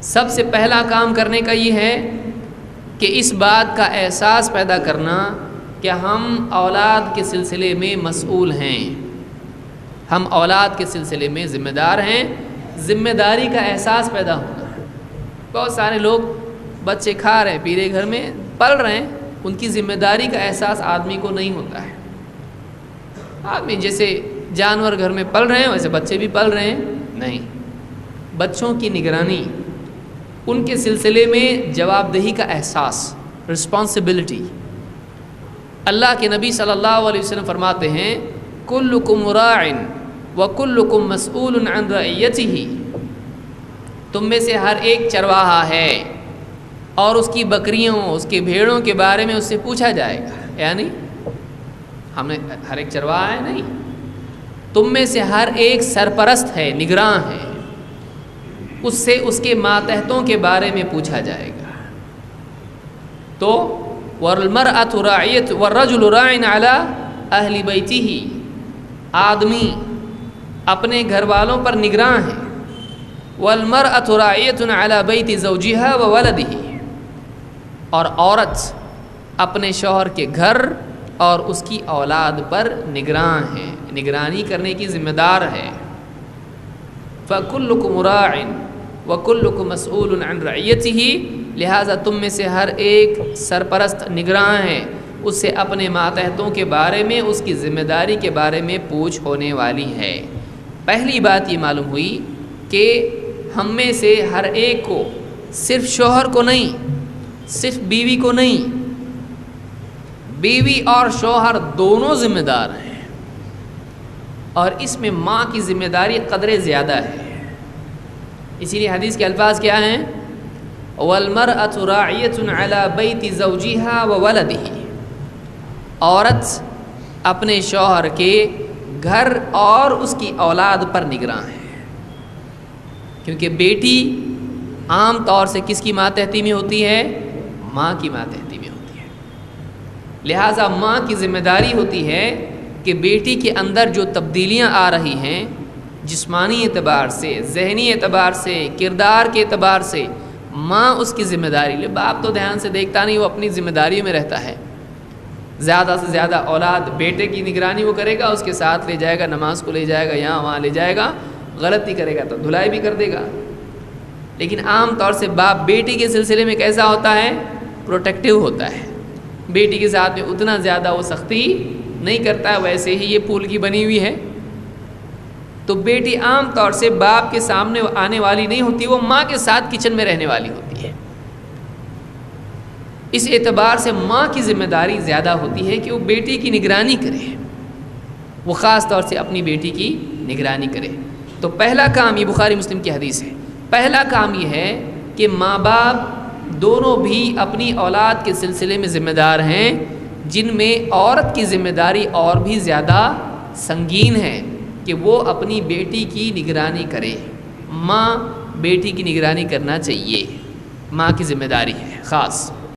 سب سے پہلا کام کرنے کا یہ ہے کہ اس بات کا احساس پیدا کرنا کہ ہم اولاد کے سلسلے میں مسئول ہیں، ہم اولاد کے سلسلے میں ذمہ دار ہیں، ذمہ داری کا احساس پیدا ہونا ہے۔ بہت سارے لوگ بچے کھا رہے ہیں پی رہے، گھر میں پل رہے ہیں، ان کی ذمہ داری کا احساس آدمی کو نہیں ہوتا ہے۔ آدمی جیسے جانور گھر میں پل رہے ہیں ویسے بچے بھی پل رہے ہیں، نہیں، بچوں کی نگرانی، ان کے سلسلے میں جواب دہی کا احساس، رسپانسبلٹی۔ اللہ کے نبی صلی اللہ علیہ وسلم فرماتے ہیں کلکم راع وکلکم مسئول عن رعیتہ، تم میں سے ہر ایک چرواہا ہے اور اس کی بکریوں، اس کے بھیڑوں کے بارے میں اس سے پوچھا جائے گا۔ یعنی ہم نے ہر ایک چرواہا ہے نہیں، تم میں سے ہر ایک سرپرست ہے، نگراں ہے، اس سے اس کے ماتحتوں کے بارے میں پوچھا جائے گا۔ تو والمرأة راعیۃ والرجل راع علی اہل بیتہ، آدمی اپنے گھر والوں پر نگراں ہے، والمرأة راعیۃ علی بیت زوجہا وولدہ، اور عورت اپنے شوہر کے گھر اور اس کی اولاد پر نگراں ہے، نگرانی کرنے کی ذمہ دار ہے۔ فَكُلُّكُمْ رَاعٍ وَكُلُّكُمْ مَسْئُولٌ عَنْ رَعِيَّتِهِ، لہٰذا تم میں سے ہر ایک سرپرست نگراں ہے، اس سے اپنے ماتحتوں کے بارے میں، اس کی ذمہ داری کے بارے میں پوچھ ہونے والی ہے۔ پہلی بات یہ معلوم ہوئی کہ ہم میں سے ہر ایک کو، صرف شوہر کو نہیں، صرف بیوی کو نہیں، بیوی اور شوہر دونوں ذمہ دار ہیں، اور اس میں ماں کی ذمہ داری قدرے زیادہ ہے۔ اسی لیے حدیث کے الفاظ کیا ہیں؟ وَالْمَرْأَةُ رَاعِيَةٌ عَلَى بَيْتِ زَوْجِهَا وَوَلَدِهِ، عورت اپنے شوہر کے گھر اور اس کی اولاد پر نگراں ہے، کیونکہ بیٹی عام طور سے کس کی ماتحتی میں ہوتی ہے؟ ماں کی ماتحتی میں ہوتی ہے۔ لہٰذا ماں کی ذمہ داری ہوتی ہے کہ بیٹی کے اندر جو تبدیلیاں آ رہی ہیں، جسمانی اعتبار سے، ذہنی اعتبار سے، کردار کے اعتبار سے، ماں اس کی ذمہ داری لے۔ باپ تو دھیان سے دیکھتا نہیں، وہ اپنی ذمہ داریوں میں رہتا ہے۔ زیادہ سے زیادہ اولاد بیٹے کی نگرانی وہ کرے گا، اس کے ساتھ لے جائے گا، نماز کو لے جائے گا، یہاں وہاں لے جائے گا، غلطی کرے گا تو دھلائی بھی کر دے گا۔ لیکن عام طور سے باپ بیٹی کے سلسلے میں کیسا ہوتا ہے؟ پروٹیکٹیو ہوتا ہے، بیٹی کے ساتھ میں اتنا زیادہ وہ سختی نہیں کرتا ہے، ویسے ہی یہ پھول کی بنی ہوئی ہے۔ تو بیٹی عام طور سے باپ کے سامنے آنے والی نہیں ہوتی، وہ ماں کے ساتھ کچن میں رہنے والی ہوتی ہے۔ اس اعتبار سے ماں کی ذمہ داری زیادہ ہوتی ہے کہ وہ بیٹی کی نگرانی کرے، وہ خاص طور سے اپنی بیٹی کی نگرانی کرے۔ تو پہلا کام، یہ بخاری مسلم کی حدیث ہے، پہلا کام یہ ہے کہ ماں باپ دونوں بھی اپنی اولاد کے سلسلے میں ذمہ دار ہیں، جن میں عورت کی ذمہ داری اور بھی زیادہ سنگین ہے کہ وہ اپنی بیٹی کی نگرانی کرے۔ ماں بیٹی کی نگرانی کرنا چاہیے، ماں کی ذمہ داری ہے خاص۔